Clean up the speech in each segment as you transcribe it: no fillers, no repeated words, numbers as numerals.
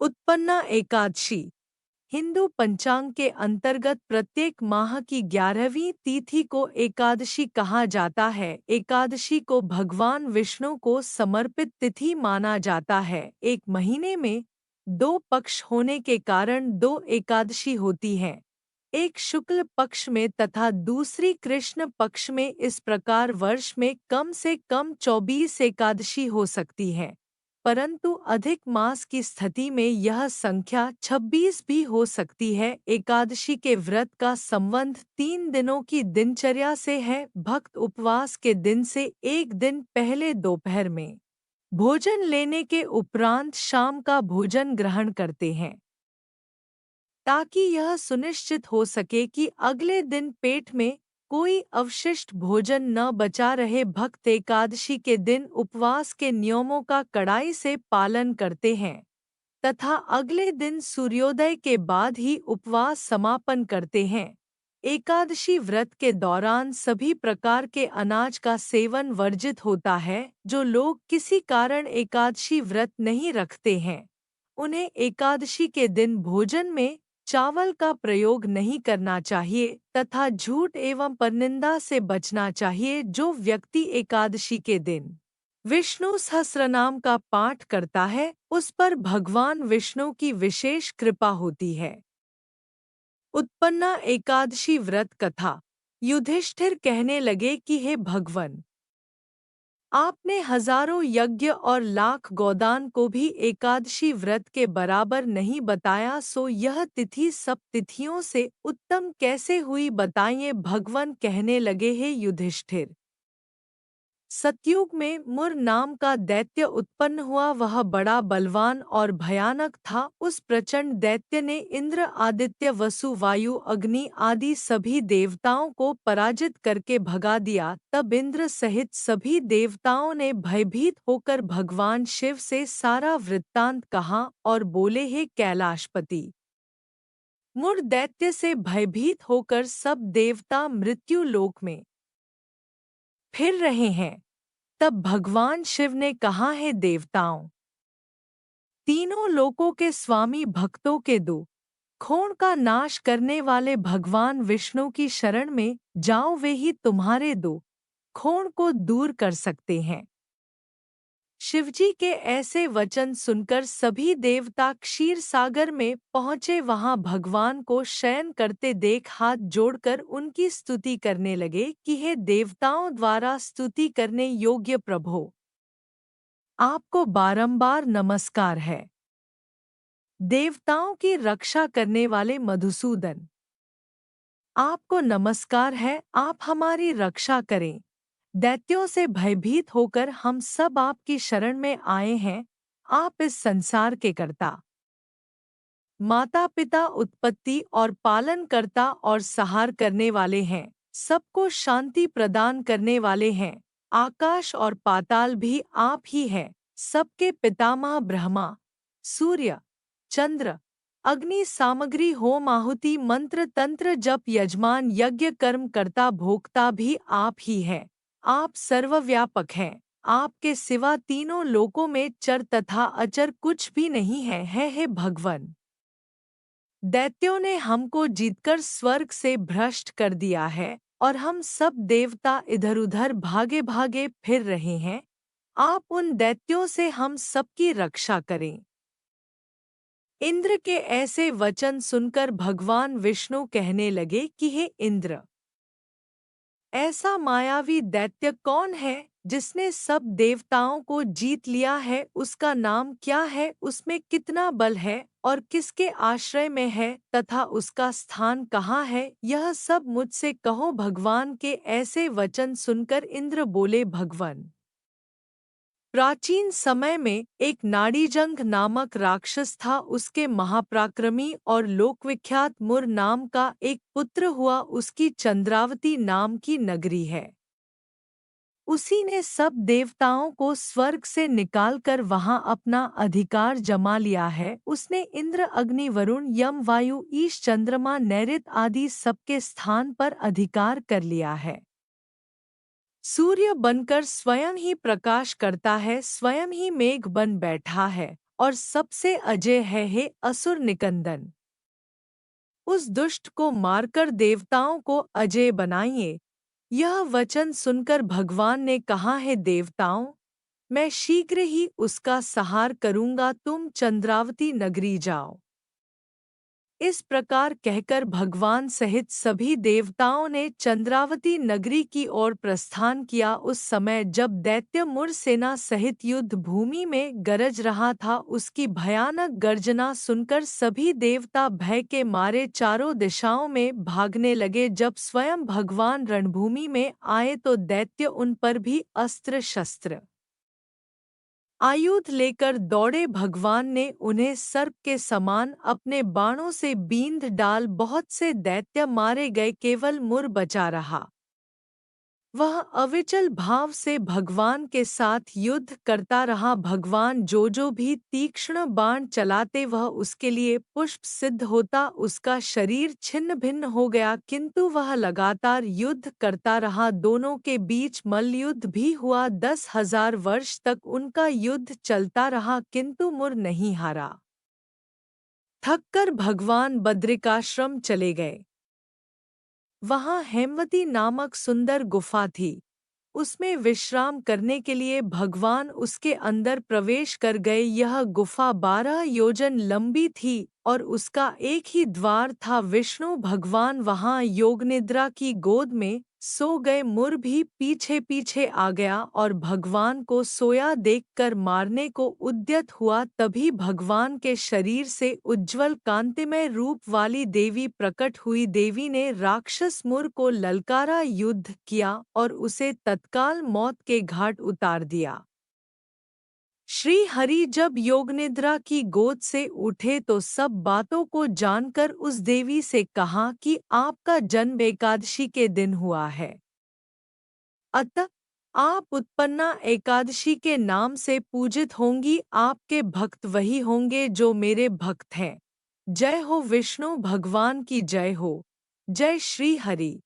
उत्पन्ना एकादशी हिंदू पंचांग के अंतर्गत प्रत्येक माह की 11वीं तिथि को एकादशी कहा जाता है। एकादशी को भगवान विष्णु को समर्पित तिथि माना जाता है। एक महीने में दो पक्ष होने के कारण दो एकादशी होती हैं, एक शुक्ल पक्ष में तथा दूसरी कृष्ण पक्ष में। इस प्रकार वर्ष में कम से कम 24 एकादशी हो सकती है, परंतु अधिक मास की स्थिति में यह संख्या 26 भी हो सकती है। एकादशी के व्रत का संबंध 3 दिनों की दिनचर्या से है। भक्त उपवास के दिन से एक दिन पहले दोपहर में भोजन लेने के उपरांत शाम का भोजन ग्रहण करते हैं, ताकि यह सुनिश्चित हो सके कि अगले दिन पेट में कोई अवशिष्ट भोजन न बचा रहे। भक्त एकादशी के दिन उपवास के नियमों का कड़ाई से पालन करते हैं तथा अगले दिन सूर्योदय के बाद ही उपवास समापन करते हैं। एकादशी व्रत के दौरान सभी प्रकार के अनाज का सेवन वर्जित होता है। जो लोग किसी कारण एकादशी व्रत नहीं रखते हैं, उन्हें एकादशी के दिन भोजन में चावल का प्रयोग नहीं करना चाहिए तथा झूठ एवं परनिंदा से बचना चाहिए। जो व्यक्ति एकादशी के दिन विष्णु सहस्रनाम का पाठ करता है, उस पर भगवान विष्णु की विशेष कृपा होती है। उत्पन्ना एकादशी व्रत कथा। युधिष्ठिर कहने लगे कि हे भगवन, आपने हजारों यज्ञ और लाख गोदान को भी एकादशी व्रत के बराबर नहीं बताया, सो यह तिथि सब तिथियों से उत्तम कैसे हुई बताइए। भगवान कहने लगे, हे युधिष्ठिर, सतयुग में मुर नाम का दैत्य उत्पन्न हुआ। वह बड़ा बलवान और भयानक था। उस प्रचंड दैत्य ने इंद्र, आदित्य, वसु, वायु, अग्नि आदि सभी देवताओं को पराजित करके भगा दिया। तब इंद्र सहित सभी देवताओं ने भयभीत होकर भगवान शिव से सारा वृत्तांत कहा और बोले, हे कैलाशपति, मुर दैत्य से भयभीत होकर सब देवता मृत्यु लोक में फिर रहे हैं। तब भगवान शिव ने कहा, है देवताओं, तीनों लोकों के स्वामी भक्तों के दुखों का नाश करने वाले भगवान विष्णु की शरण में जाओ, वे ही तुम्हारे दुखों को दूर कर सकते हैं। शिवजी के ऐसे वचन सुनकर सभी देवता क्षीर सागर में पहुँचे। वहां भगवान को शयन करते देख हाथ जोड़कर उनकी स्तुति करने लगे कि हे देवताओं द्वारा स्तुति करने योग्य प्रभो, आपको बारंबार नमस्कार है। देवताओं की रक्षा करने वाले मधुसूदन, आपको नमस्कार है, आप हमारी रक्षा करें। दैत्यों से भयभीत होकर हम सब आपकी शरण में आए हैं। आप इस संसार के कर्ता, माता पिता, उत्पत्ति और पालन करता और सहार करने वाले हैं। सबको शांति प्रदान करने वाले हैं। आकाश और पाताल भी आप ही हैं। सबके पितामह ब्रह्मा, सूर्य, चंद्र, अग्नि, सामग्री, होम, आहुति, मंत्र, तंत्र, जप, यजमान, यज्ञ, कर्म करता, भोक्ता भी आप ही हैं। आप सर्वव्यापक हैं। आपके सिवा तीनों लोकों में चर तथा अचर कुछ भी नहीं है। हे भगवन, दैत्यों ने हमको जीतकर स्वर्ग से भ्रष्ट कर दिया है और हम सब देवता इधर-उधर भागे भागे फिर रहे हैं। आप उन दैत्यों से हम सबकी रक्षा करें। इंद्र के ऐसे वचन सुनकर भगवान विष्णु कहने लगे कि हे इंद्र, ऐसा मायावी दैत्य कौन है जिसने सब देवताओं को जीत लिया है? उसका नाम क्या है? उसमें कितना बल है और किसके आश्रय में है तथा उसका स्थान कहाँ है? यह सब मुझसे कहो। भगवान के ऐसे वचन सुनकर इंद्र बोले, भगवन, प्राचीन समय में एक नाड़ीजंघ नामक राक्षस था। उसके महापराक्रमी और लोकविख्यात मुर नाम का एक पुत्र हुआ। उसकी चंद्रावती नाम की नगरी है। उसी ने सब देवताओं को स्वर्ग से निकालकर वहां अपना अधिकार जमा लिया है। उसने इंद्र, अग्नि, वरुण, यम, वायु, ईश, चंद्रमा, नैऋत आदि सबके स्थान पर अधिकार कर लिया है। सूर्य बनकर स्वयं ही प्रकाश करता है, स्वयं ही मेघ बन बैठा है और सबसे अजय है हे असुर निकंदन। उस दुष्ट को मारकर देवताओं को अजय बनाइए। यह वचन सुनकर भगवान ने कहा, है देवताओं, मैं शीघ्र ही उसका संहार करूंगा, तुम चंद्रावती नगरी जाओ। इस प्रकार कहकर भगवान सहित सभी देवताओं ने चंद्रावती नगरी की ओर प्रस्थान किया। उस समय जब दैत्य मुर सेना सहित युद्ध भूमि में गरज रहा था, उसकी भयानक गर्जना सुनकर सभी देवता भय के मारे चारों दिशाओं में भागने लगे। जब स्वयं भगवान रणभूमि में आए तो दैत्य उन पर भी अस्त्र शस्त्र आयुध लेकर दौड़े। भगवान ने उन्हें सर्प के समान अपने बाणों से बींध डाल। बहुत से दैत्य मारे गए, केवल मुर बचा रहा। वह अविचल भाव से भगवान के साथ युद्ध करता रहा। भगवान जो भी तीक्ष्ण बाण चलाते वह उसके लिए पुष्प सिद्ध होता। उसका शरीर छिन्न भिन्न हो गया, किंतु वह लगातार युद्ध करता रहा। दोनों के बीच मल्लयुद्ध भी हुआ। 10,000 वर्ष तक उनका युद्ध चलता रहा, किंतु मुर नहीं हारा। थककर भगवान बद्रिकाश्रम चले गए। वहाँ हेमवती नामक सुंदर गुफा थी। उसमें विश्राम करने के लिए भगवान उसके अंदर प्रवेश कर गए। यह गुफा 12 योजन लंबी थी और उसका एक ही द्वार था। विष्णु भगवान वहाँ योगनिद्रा की गोद में सो गए। मुर भी पीछे पीछे आ गया और भगवान को सोया देखकर मारने को उद्यत हुआ। तभी भगवान के शरीर से उज्ज्वल कांतिमय रूप वाली देवी प्रकट हुई। देवी ने राक्षस मुर को ललकारा, युद्ध किया और उसे तत्काल मौत के घाट उतार दिया। श्री हरि जब योगनिद्रा की गोद से उठे तो सब बातों को जानकर उस देवी से कहा कि आपका जन्म एकादशी के दिन हुआ है, अतः आप उत्पन्ना एकादशी के नाम से पूजित होंगी। आपके भक्त वही होंगे जो मेरे भक्त हैं। जय हो विष्णु भगवान की जय हो। जय श्री हरि।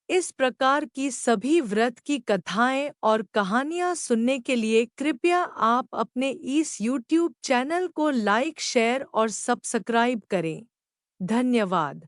इस प्रकार की सभी व्रत की कथाएं और कहानियां सुनने के लिए कृपया आप अपने इस YouTube चैनल को लाइक, शेयर और सब्सक्राइब करें। धन्यवाद।